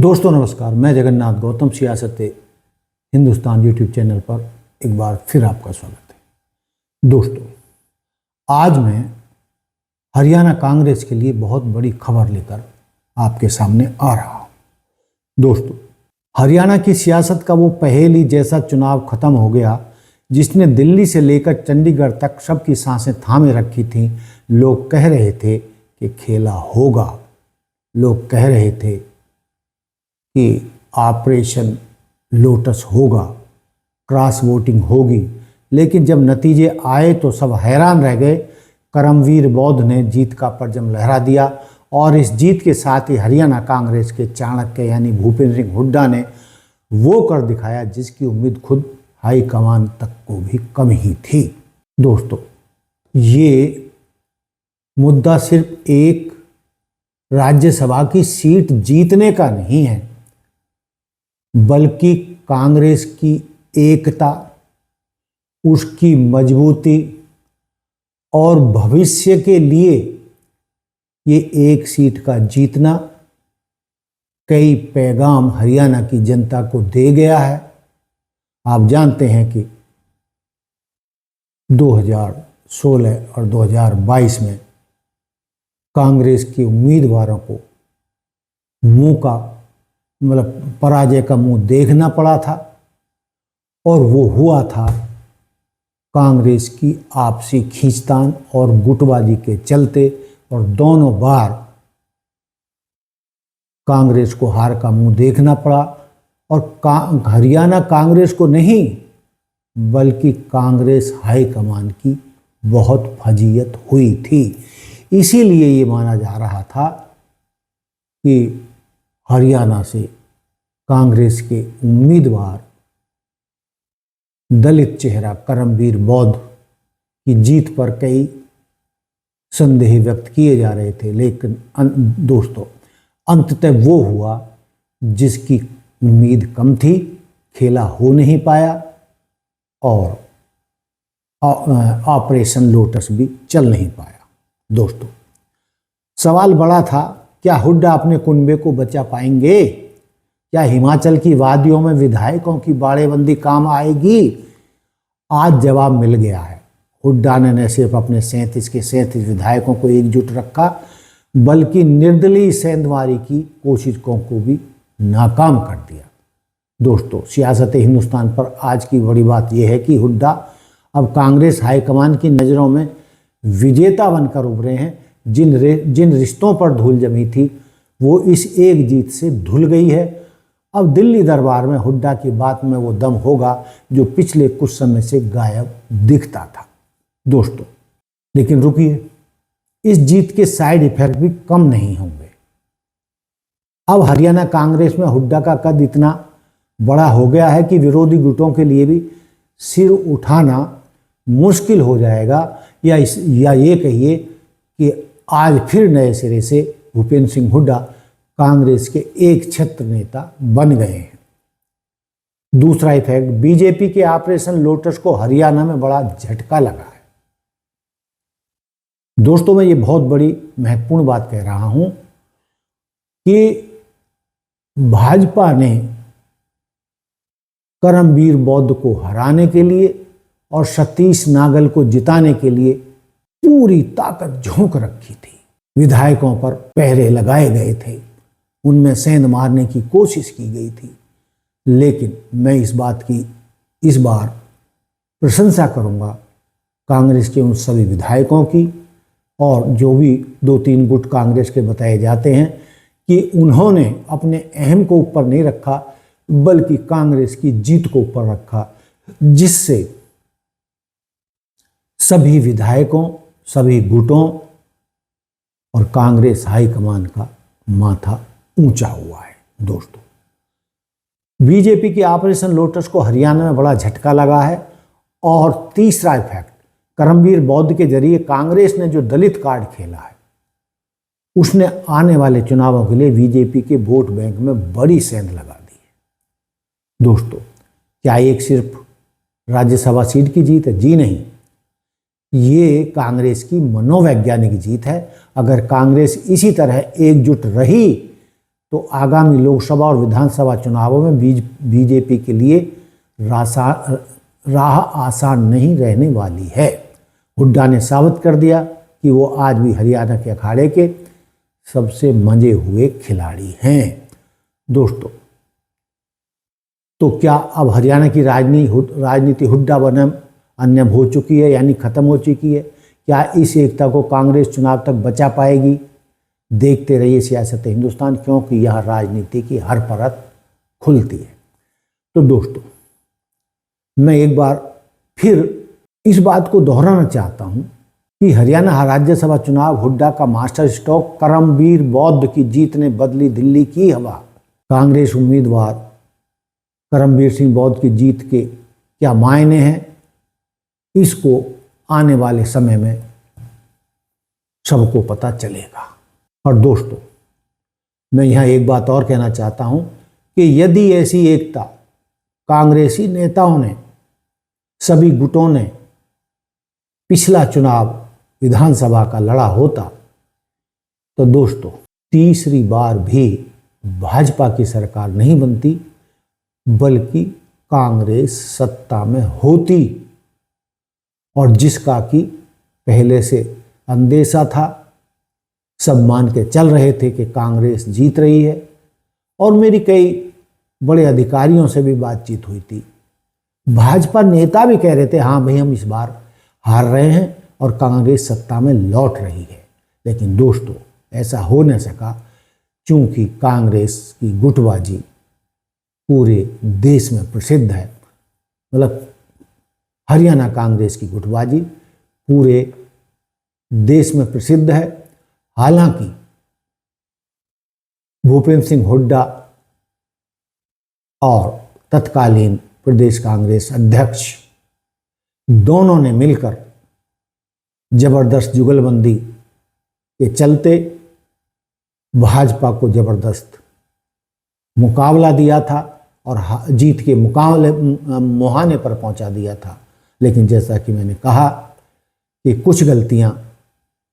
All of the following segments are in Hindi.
दोस्तों नमस्कार, मैं जगन्नाथ गौतम सियासत हिंदुस्तान यूट्यूब चैनल पर एक बार फिर आपका स्वागत है। दोस्तों, आज मैं हरियाणा कांग्रेस के लिए बहुत बड़ी खबर लेकर आपके सामने आ रहा हूँ। दोस्तों, हरियाणा की सियासत का वो पहेली जैसा चुनाव खत्म हो गया जिसने दिल्ली से लेकर चंडीगढ़ तक सबकी सांसें थामे रखी थीं। लोग कह रहे थे कि खेला होगा, लोग कह रहे थे कि ऑपरेशन लोटस होगा, क्रॉस वोटिंग होगी, लेकिन जब नतीजे आए तो सब हैरान रह गए। करमवीर बौद्ध ने जीत का परचम लहरा दिया और इस जीत के साथ ही हरियाणा कांग्रेस के चाणक्य यानी भूपेंद्र सिंह हुड्डा ने वो कर दिखाया जिसकी उम्मीद खुद हाईकमान तक को भी कम ही थी। दोस्तों, ये मुद्दा सिर्फ एक राज्यसभा की सीट जीतने का नहीं है, बल्कि कांग्रेस की एकता, उसकी मजबूती और भविष्य के लिए ये एक सीट का जीतना कई पैगाम हरियाणा की जनता को दे गया है। आप जानते हैं कि 2016 और 2022 में कांग्रेस के उम्मीदवारों को पराजय का मुंह देखना पड़ा था और वो हुआ था कांग्रेस की आपसी खींचतान और गुटबाजी के चलते, और दोनों बार कांग्रेस को हार का मुंह देखना पड़ा। और हरियाणा कांग्रेस को नहीं बल्कि कांग्रेस हाईकमान की बहुत फजीयत हुई थी। इसीलिए ये माना जा रहा था कि हरियाणा से कांग्रेस के उम्मीदवार दलित चेहरा करमवीर बौद्ध की जीत पर कई संदेह व्यक्त किए जा रहे थे, लेकिन दोस्तों अंततः वो हुआ जिसकी उम्मीद कम थी। खेला हो नहीं पाया और ऑपरेशन लोटस भी चल नहीं पाया। दोस्तों, सवाल बड़ा था, क्या हुड्डा अपने कुनबे को बचा पाएंगे? क्या हिमाचल की वादियों में विधायकों की बाड़ेबंदी काम आएगी? आज जवाब मिल गया है। हुड्डा ने न सिर्फ अपने 37 के 37 विधायकों को एकजुट रखा, बल्कि निर्दलीय सेंधमारी की कोशिशों को भी नाकाम कर दिया। दोस्तों, सियासत हिंदुस्तान पर आज की बड़ी बात यह है कि हुड्डा अब कांग्रेस हाईकमान की नज़रों में विजेता बनकर उभरे हैं। जिन रिश्तों पर धूल जमी थी वो इस एक जीत से धुल गई है। अब दिल्ली दरबार में हुड्डा की बात में वो दम होगा जो पिछले कुछ समय से गायब दिखता था। दोस्तों, लेकिन रुकिए, इस जीत के साइड इफेक्ट भी कम नहीं होंगे। अब हरियाणा कांग्रेस में हुड्डा का कद इतना बड़ा हो गया है कि विरोधी गुटों के लिए भी सिर उठाना मुश्किल हो जाएगा, या ये कहिए कि आज फिर नए सिरे से भूपेंद्र सिंह हुड्डा कांग्रेस के एक छत्र नेता बन गए हैं। दूसरा इफेक्ट, बीजेपी के ऑपरेशन लोटस को हरियाणा में बड़ा झटका लगा है। दोस्तों, मैं ये बहुत बड़ी महत्वपूर्ण बात कह रहा हूं कि भाजपा ने करमवीर बौद्ध को हराने के लिए और सतीश नागल को जिताने के लिए पूरी ताकत झोंक रखी थी। विधायकों पर पहरे लगाए गए थे, उनमें सेंध मारने की कोशिश की गई थी। लेकिन मैं इस बात की इस बार प्रशंसा करूंगा कांग्रेस के उन सभी विधायकों की, और जो भी 2-3 गुट कांग्रेस के बताए जाते हैं, कि उन्होंने अपने अहम को ऊपर नहीं रखा बल्कि कांग्रेस की जीत को ऊपर रखा, जिससे सभी विधायकों, सभी गुटों और कांग्रेस हाईकमान का माथा ऊंचा हुआ है। दोस्तों, बीजेपी के ऑपरेशन लोटस को हरियाणा में बड़ा झटका लगा है। और तीसरा इफेक्ट, करमवीर बौद्ध के जरिए कांग्रेस ने जो दलित कार्ड खेला है, उसने आने वाले चुनावों के लिए बीजेपी के वोट बैंक में बड़ी सेंध लगा दी है। दोस्तों, क्या एक सिर्फ राज्यसभा सीट की जीत है? जी नहीं, ये कांग्रेस की मनोवैज्ञानिक जीत है। अगर कांग्रेस इसी तरह एकजुट रही तो आगामी लोकसभा और विधानसभा चुनावों में बीजेपी के लिए राह आसान नहीं रहने वाली है। हुड्डा ने साबित कर दिया कि वो आज भी हरियाणा के अखाड़े के सबसे मंजे हुए खिलाड़ी हैं। दोस्तों, तो क्या अब हरियाणा की राजनीति हुड्डा बनम अन्य हो चुकी है, यानी खत्म हो चुकी है? क्या इस एकता को कांग्रेस चुनाव तक बचा पाएगी? देखते रहिए सियासत हिंदुस्तान, क्योंकि यह राजनीति की हर परत खुलती है। तो दोस्तों, मैं एक बार फिर इस बात को दोहराना चाहता हूं कि हरियाणा राज्यसभा चुनाव हुड्डा का मास्टर स्ट्रोक, करमवीर बौद्ध की जीत ने बदली दिल्ली की हवा। कांग्रेस उम्मीदवार करमवीर सिंह बौद्ध की जीत के क्या मायने हैं, इसको आने वाले समय में सबको पता चलेगा। और दोस्तों, मैं यहाँ एक बात और कहना चाहता हूँ कि यदि ऐसी एकता कांग्रेसी नेताओं ने, सभी गुटों ने पिछला चुनाव विधानसभा का लड़ा होता, तो दोस्तों तीसरी बार भी भाजपा की सरकार नहीं बनती, बल्कि कांग्रेस सत्ता में होती। और जिसका कि पहले से अंदेशा था, सब मान के चल रहे थे कि कांग्रेस जीत रही है। और मेरी कई बड़े अधिकारियों से भी बातचीत हुई थी, भाजपा नेता भी कह रहे थे हाँ भाई हम इस बार हार रहे हैं और कांग्रेस सत्ता में लौट रही है। लेकिन दोस्तों, ऐसा हो न सका, क्योंकि कांग्रेस की गुटबाजी पूरे देश में प्रसिद्ध है। मतलब हरियाणा कांग्रेस की गुटबाजी पूरे देश में प्रसिद्ध है। हालांकि भूपेंद्र सिंह हुड्डा और तत्कालीन प्रदेश कांग्रेस अध्यक्ष दोनों ने मिलकर जबरदस्त जुगलबंदी के चलते भाजपा को जबरदस्त मुकाबला दिया था और जीत के मुहाने पर पहुंचा दिया था। लेकिन जैसा कि मैंने कहा कि कुछ गलतियां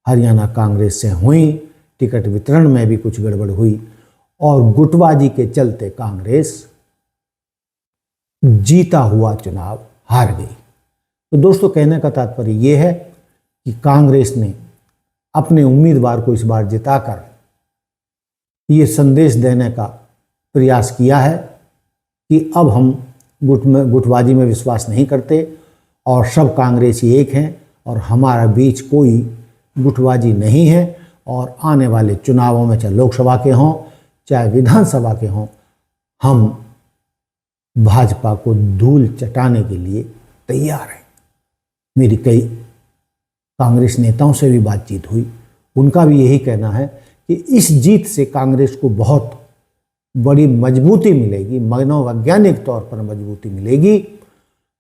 हरियाणा कांग्रेस से हुई, टिकट वितरण में भी कुछ गड़बड़ हुई और गुटबाजी के चलते कांग्रेस जीता हुआ चुनाव हार गई। तो दोस्तों, कहने का तात्पर्य यह है कि कांग्रेस ने अपने उम्मीदवार को इस बार जिताकर ये संदेश देने का प्रयास किया है कि अब हम गुटबाजी में विश्वास नहीं करते और सब कांग्रेसी एक हैं और हमारा बीच कोई गुटबाजी नहीं है। और आने वाले चुनावों में, चाहे लोकसभा के हों चाहे विधानसभा के हों, हम भाजपा को धूल चटाने के लिए तैयार हैं। मेरी कई कांग्रेस नेताओं से भी बातचीत हुई, उनका भी यही कहना है कि इस जीत से कांग्रेस को बहुत बड़ी मजबूती मिलेगी, मनोवैज्ञानिक तौर पर मजबूती मिलेगी।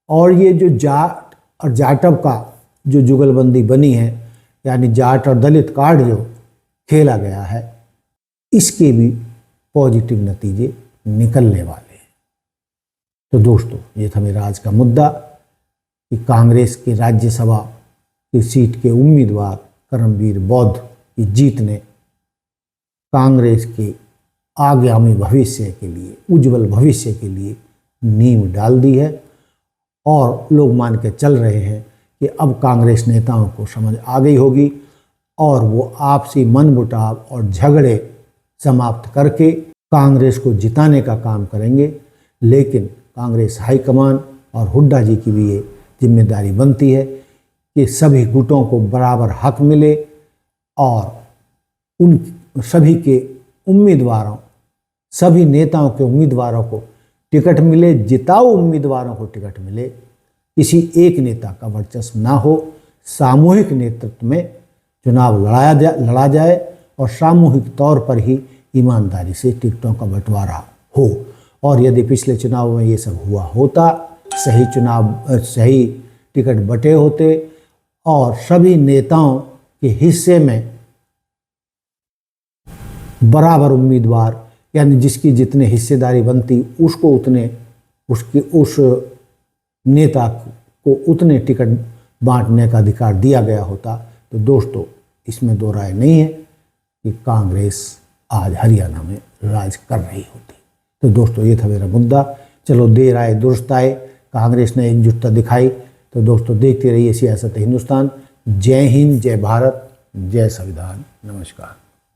और ये जो जाट और जाटव का जो जुगलबंदी बनी है, यानी जाट और दलित कार्ड जो खेला गया है, इसके भी पॉजिटिव नतीजे निकलने वाले हैं। तो दोस्तों, ये था मेरा आज का मुद्दा कि कांग्रेस के राज्यसभा की सीट के उम्मीदवार करमवीर बौद्ध की जीत ने कांग्रेस के आगामी भविष्य के लिए, उज्जवल भविष्य के लिए नींव डाल दी है। और लोग मान के चल रहे हैं कि अब कांग्रेस नेताओं को समझ आ गई होगी और वो आपसी मनमुटाव और झगड़े समाप्त करके कांग्रेस को जिताने का काम करेंगे। लेकिन कांग्रेस हाईकमान और हुड्डा जी की भी ये जिम्मेदारी बनती है कि सभी गुटों को बराबर हक मिले और उन सभी के उम्मीदवारों, सभी नेताओं के उम्मीदवारों को टिकट मिले, जिताऊ उम्मीदवारों को टिकट मिले। किसी एक नेता का वर्चस्व ना हो, सामूहिक नेतृत्व में चुनाव लड़ा जाए और सामूहिक तौर पर ही ईमानदारी से टिकटों का बंटवारा हो। और यदि पिछले चुनाव में ये सब हुआ होता, सही टिकट बटे होते और सभी नेताओं के हिस्से में बराबर उम्मीदवार, यानी जिसकी जितने हिस्सेदारी बनती उसको उतने, उस नेता को उतने टिकट बांटने का अधिकार दिया गया होता, तो दोस्तों इसमें दो राय नहीं है कि कांग्रेस आज हरियाणा में राज कर रही होती। तो दोस्तों ये था मेरा मुद्दा। चलो देर आए दुरुस्त आए, कांग्रेस ने एकजुटता दिखाई। तो दोस्तों देखते रहिए सियासत हिंदुस्तान। जय हिंद, जय भारत, जय संविधान। नमस्कार।